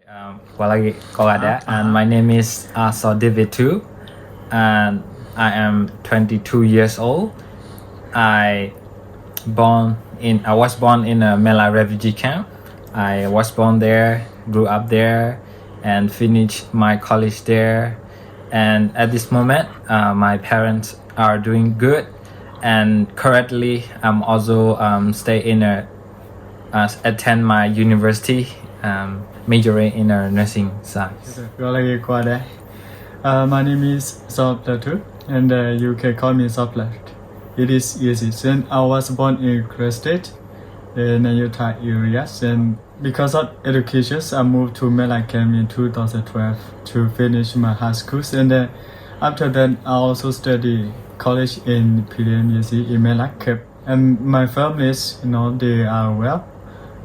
And my name is Saw too, and I am 22 years old. I was born in a Malay refugee camp. I was born there, grew up there, and finished my college there. And at this moment, my parents are doing good. And currently, I'm also attend my university, majoring in nursing science. My name is Saw Pler too, and you can call me Saw Pler. It is easy. Since I was born in Korea State, in Utah areas, and because of education, I moved to Malay camp in 2012 to finish my high school. And after that, I also studied college in University in Malay camp. And my families, they are well.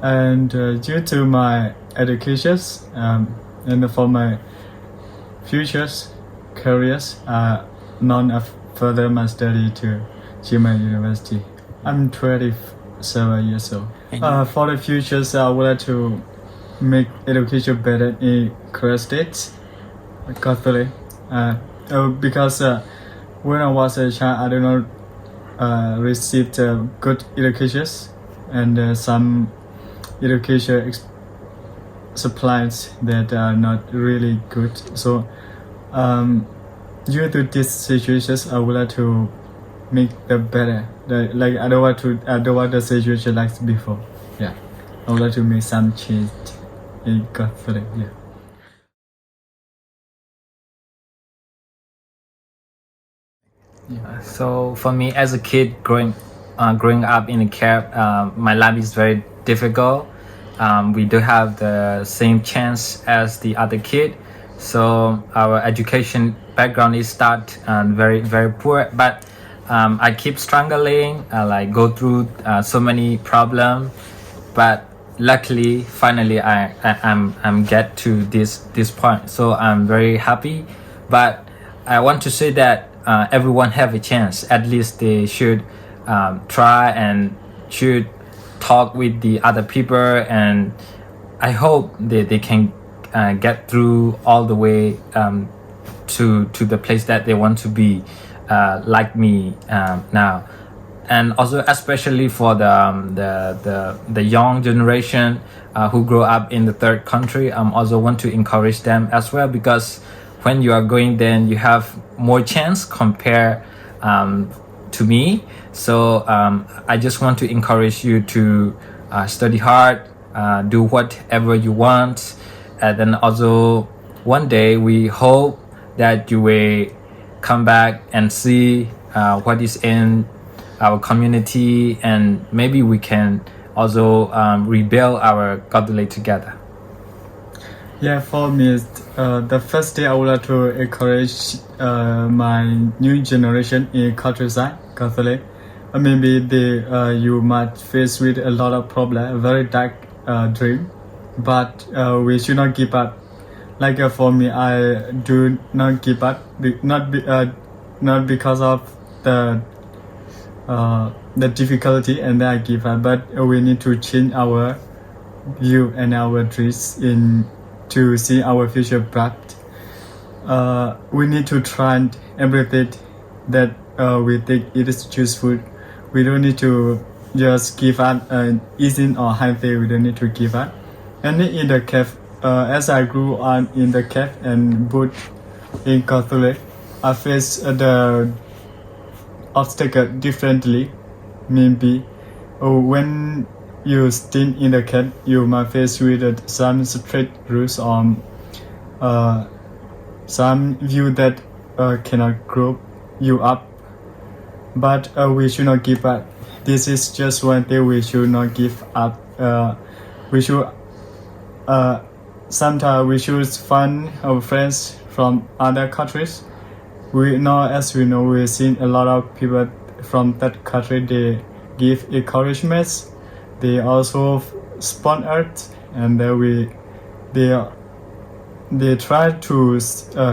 And due to my educations and for my futures careers, none of further my study to Chiang Mai University. I'm 27 years old. For the futures, I would like to make education better in Korea State, KawThooLei. Because when I was a child, I did not receive good educations, and some education supplies that are not really good. So due to these situations, I would like to make the better. I don't want the situation like before. Yeah, I would like to make some change in KawThooLei. So for me, as a kid growing up in a camp, my life is very difficult. We do have the same chance as the other kid, so our education background is very very poor. But I keep struggling, go through so many problems. But luckily, finally, I'm get to this point. So I'm very happy. But I want to say that everyone have a chance. At least they should try and should talk with the other people, and I hope they can get through all the way to the place that they want to be, like me now. And also especially for the young generation who grow up in the third country, also want to encourage them as well, because when you are going, then you have more chance compared to me. So I just want to encourage you to study hard, do whatever you want, and then also one day we hope that you will come back and see what is in our community, and maybe we can also rebuild our KawThooLei together. Yeah, for me, the first day I would like to encourage my new generation in countryside, KawThooLei. Maybe you might face with a lot of problems, a very dark dream, but we should not give up. For me, I do not give up, not because of the difficulty and then I give up, but we need to change our view and our dreams to see our future bright. We need to try everything that we think it is useful. We don't need to just give up easy or high thing. We don't need to give up. And in the cave, as I grew on in the cave and both in KawThooLei, I faced the obstacle differently. Maybe when you stay in the camp, you might face with some strict rules or some view that cannot grow you up. But we should not give up. This is just one thing we should not give up. We should sometimes we should find our friends from other countries. As we know, we've seen a lot of people from that country. They give encouragements. They also sponsor, and they try to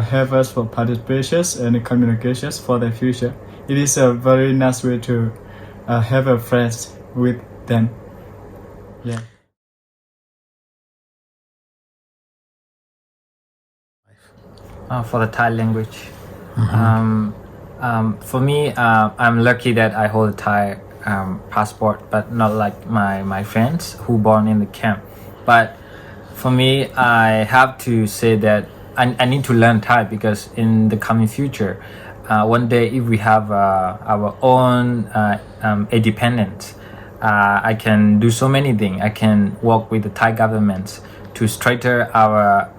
have us for participations and communications for the future. It is a very nice way to have a friends with them. Yeah. For the Thai language. For me, I'm lucky that I hold a Thai passport, but not like my friends who born in the camp. But for me, I have to say that I need to learn Thai because in the coming future, one day if we have our own independence, I can do so many things. I can work with the Thai government to strengthen our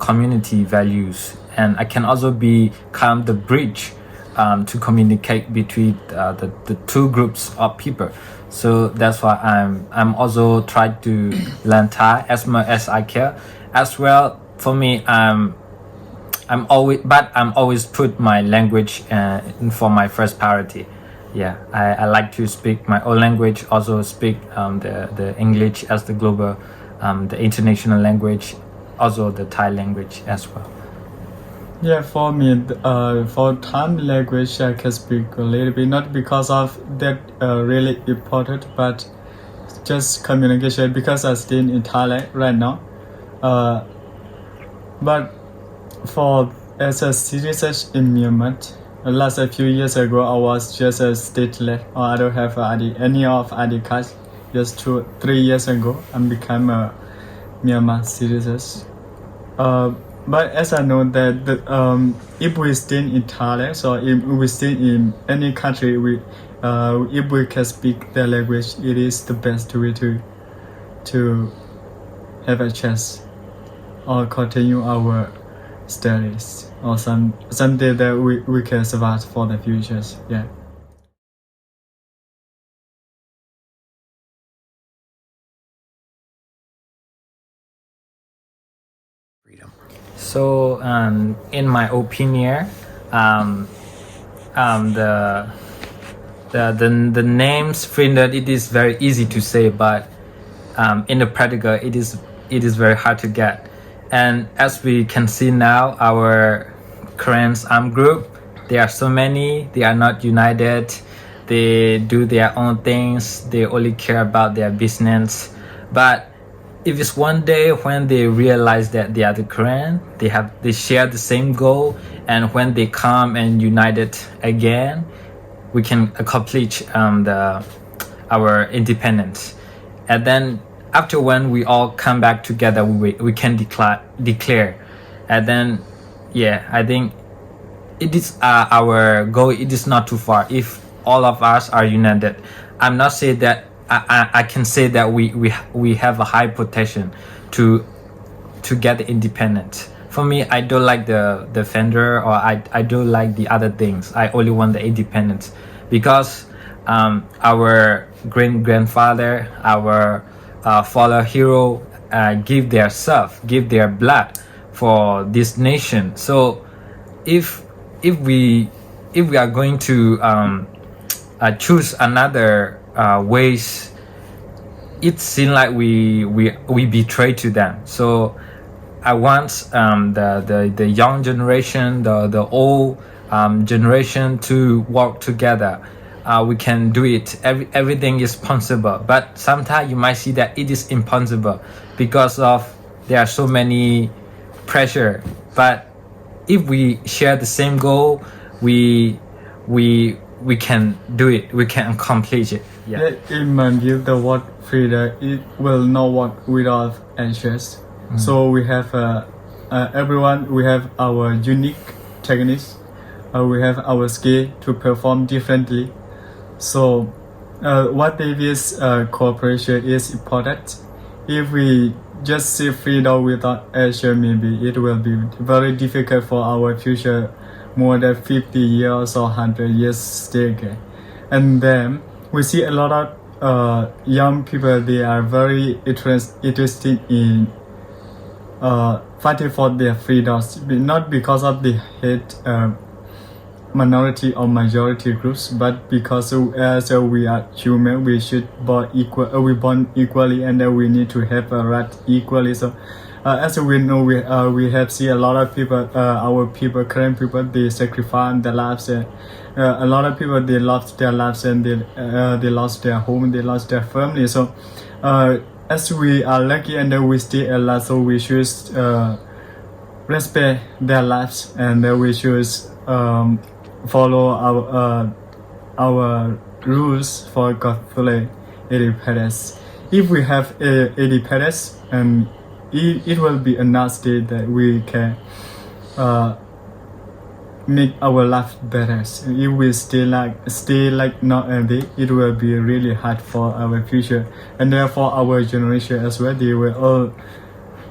community values, and I can also become the bridge to communicate between the two groups of people. So that's why I'm also trying to learn Thai as much as I can. As well, for me, I'm always put my language for my first priority. Yeah, I like to speak my own language, also speak the English as the global, the international language, also the Thai language as well. Yeah, for me, for Thai language, I can speak a little bit, not because of that really important, but just communication, because I stay in Thailand right now. But as a citizen in Myanmar, last a few years ago, I was just a stateless, or I don't have any of ID cards. Just 2-3 years ago, I became a Myanmar citizen. But as I know that if we stay in Thailand, so if we stay in any country, if we can speak their language, it is the best way to have a chance or continue our studies or someday that we can survive for the futures. Yeah. So in my opinion, the names freedom, it is very easy to say, but in the practical it is very hard to get. And as we can see now, our current armed group, there are so many, they are not united, they do their own things, they only care about their business. But if it's one day when they realize that they are the Korean, they share the same goal, and when they come and united again, we can accomplish our independence. And then after when we all come back together, we can declare. And then, yeah, I think it is our goal. It is not too far if all of us are united. I'm not saying that I can say that we have a high potential to get the independence. For me, I don't like the fender, or I don't like the other things. I only want the independence because our grandfather, our fallen hero, give their self, give their blood for this nation. So if we are going to choose another ways, it seems like we betray to them. So I want the young generation, the old generation to work together. We can do it. Everything is possible, but sometimes you might see that it is impossible because of there are so many pressure. But if we share the same goal, we can do it. We can accomplish it. Yeah. In my view, the word freedom, it will not work without anxious. So we have everyone. We have our unique techniques. We have our skill to perform differently. So what David's cooperation is important. If we just see freedom without action, maybe it will be very difficult for our future more than 50 years or 100 years stay again. And then we see a lot of young people, they are very interested in fighting for their freedoms, not because of the hate minority or majority groups, but because as we are human, we should born equal. We born equally, and we need to have a right equally. So, as we know, we have seen a lot of people, our people, current people, they sacrifice their lives. A lot of people, they lost their lives, and they lost their home, they lost their family. So, as we are lucky and we stay alive, so we should respect their lives, and we should follow our rules for KawThooLei independence. If we have independence, and it will be a nice day that we can make our life better. So if we stay like nowadays, it will be really hard for our future, and therefore our generation as well. They will all,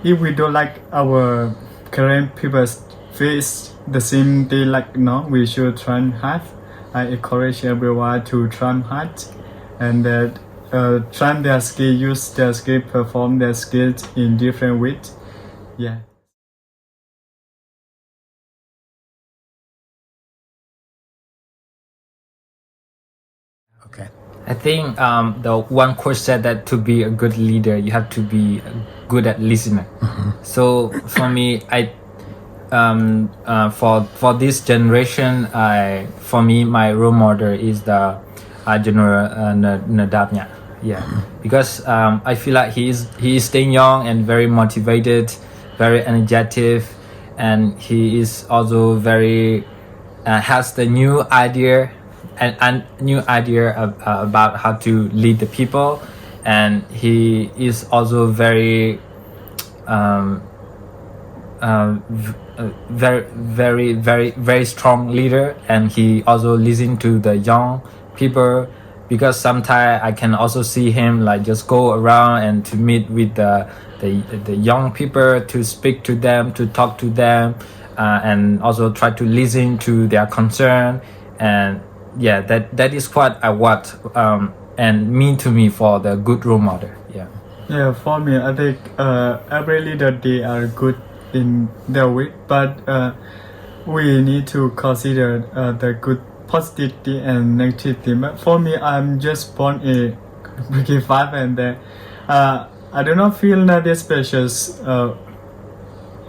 if we don't like our current people's face the same day like now, we should try hard. I encourage everyone to try hard, and that try their skill, use their skill, perform their skills in different ways. Yeah. Okay. I think the one course said that to be a good leader, you have to be good at listening. So for me, for this generation, for me, my role model is the General Nadabnya. Yeah, because I feel like he is staying young and very motivated, very energetic, and he is also very has the new idea and new idea about how to lead the people, and he is also very very strong leader, and he also listen to the young people, because sometimes I can also see him like just go around and to meet with the young people, to speak to them, to talk to them, and also try to listen to their concern. And yeah, that is what I want and mean to me for the good role model. Yeah, for me, I think every leader, they are good in their way, but we need to consider the good positivity and negativity. But for me, I'm just born a Brigade 5, and I do not feel that special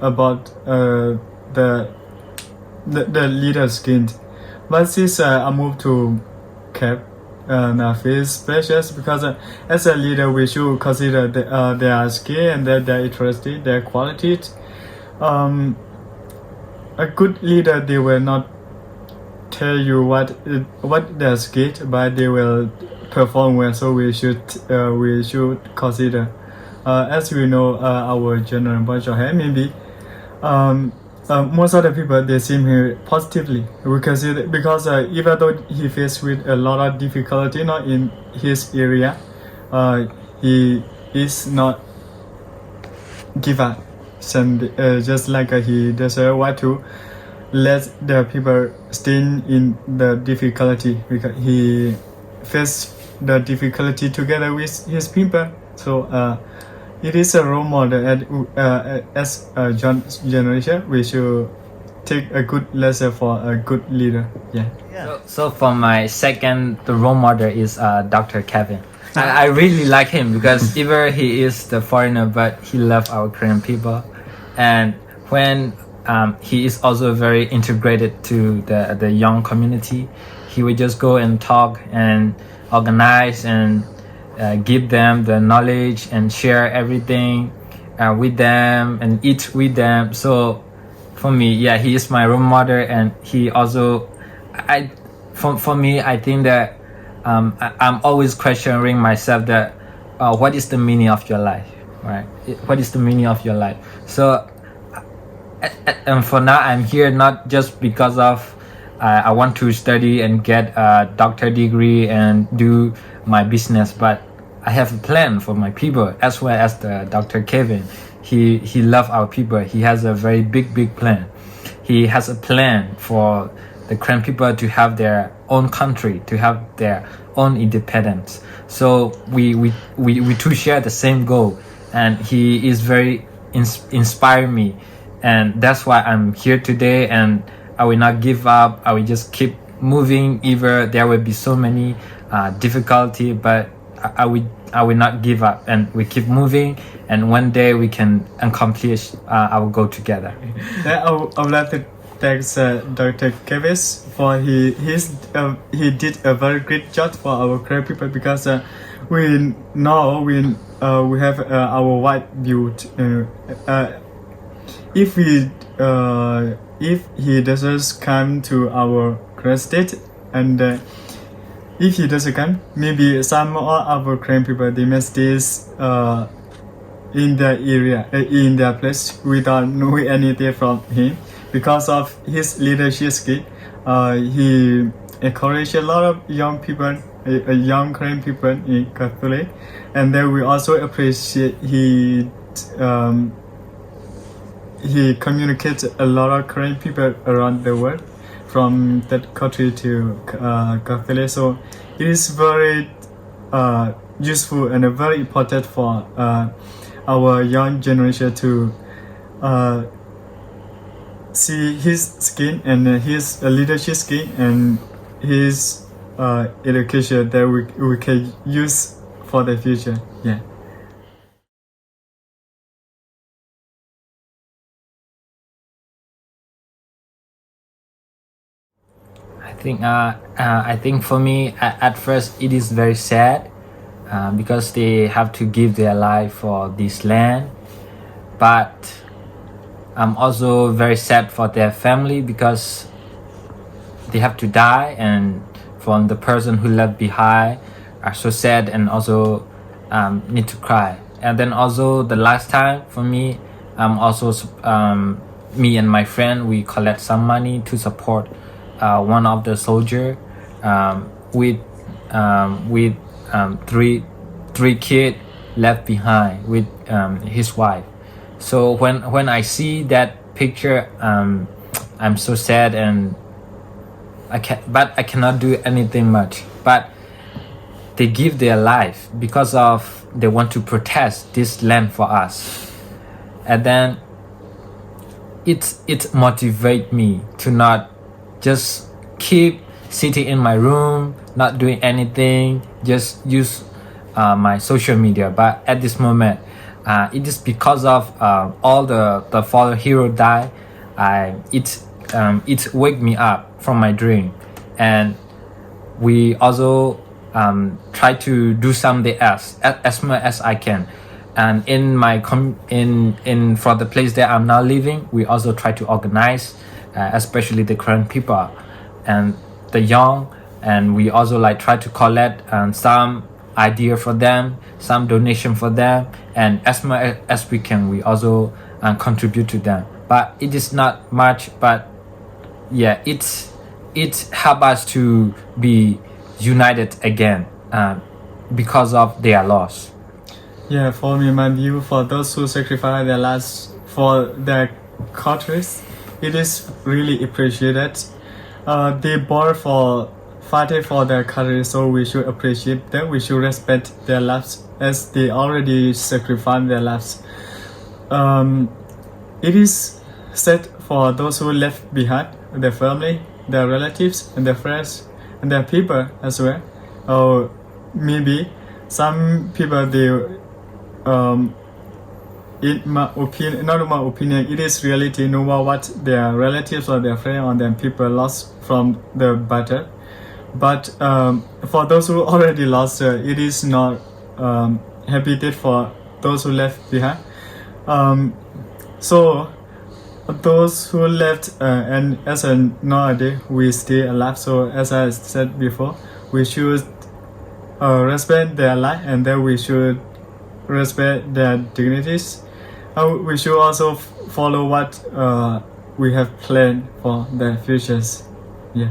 about the leader skin. But since I moved to Cap, and I feel precious, because as a leader we should consider their skill and their interest, their qualities. A good leader, they will not tell you what their skill, but they will perform well. So we should consider. As we know, our general bunch of maybe most of the people, they see him positively. We consider, because even though he faced with a lot of difficulty not in his area, he is not give up. And just like he doesn't want to let the people stay in the difficulty, because he faced the difficulty together with his people. So it is a role model, and as a generation, we should take a good lesson for a good leader. Yeah. So for my second, the role model is Dr. Kevin. I really like him because even he is the foreigner, but he loves our Korean people, and when he is also very integrated to the young community, he would just go and talk and organize and give them the knowledge and share everything with them and eat with them. So for me, yeah, he is my role model, and he also, for me, I think that I'm always questioning myself that what is the meaning of your life, right? What is the meaning of your life? So and for now, I'm here not just because of I want to study and get a doctor degree and do my business, but I have a plan for my people, as well as the Dr. Kevin. He loves our people. He has a very big plan. He has a plan for the Korean people to have their own country, to have their own independence. So we two share the same goal, and he is very inspiring me, and that's why I'm here today. And I will not give up. I will just keep moving. Either there will be so many difficulty, but I will not give up, and we keep moving, and one day we can accomplish our goal together. I would like to thank Dr. Kevin for he did a very great job for our Korean people, because we have our white build if he doesn't come to our Korean state, and if he doesn't come, maybe some of our Korean people, they may stay in the area, in their place, without knowing anything from him. Because of his leadership skill, he encouraged a lot of young people, young Korean people in KawThooLei, and then we also appreciate he communicates a lot of Korean people around the world, from that country to KawThooLei. So it is very useful and very important for our young generation to see his skill and his leadership skill and his education that we can use for the future. Yeah. I think for me at first it is very sad because they have to give their life for this land, but I'm also very sad for their family because they have to die, and from the person who left behind are so sad and also need to cry. And then also the last time for me, also me and my friend, we collect some money to support one of the soldier with three kids left behind with his wife. So when I see that picture, I'm so sad, and I cannot do anything much. But they give their life because of they want to protect this land for us, and then it motivates me to not just keep sitting in my room, not doing anything, just use my social media. But at this moment, it is because of all the fallen hero die. It wake me up from my dream, and we also try to do something else as much as I can. And in my in for the place that I'm now living, we also try to organize, especially the Korean people and the young, and we also like try to collect some idea for them, some donation for them, and as much as we can, we also contribute to them. But it is not much, but yeah, it help us to be united again because of their loss. Yeah, for me, my view, for those who sacrifice their lives for their countries, it is really appreciated. They born for fighting for their country, so we should appreciate them. We should respect their lives as they already sacrificed their lives. It is sad for those who left behind their family, their relatives, and their friends, and their people as well. Or maybe some people, they in my opinion, not in my opinion, it is reality, no matter what their relatives or their friends or their people lost from the battle. But for those who already lost, it is not happy day for those who left behind. So those who left, and as a nowadays we stay alive. So as I said before, we should respect their life, and then we should respect their dignities. We should also follow what we have planned for their futures. Yeah.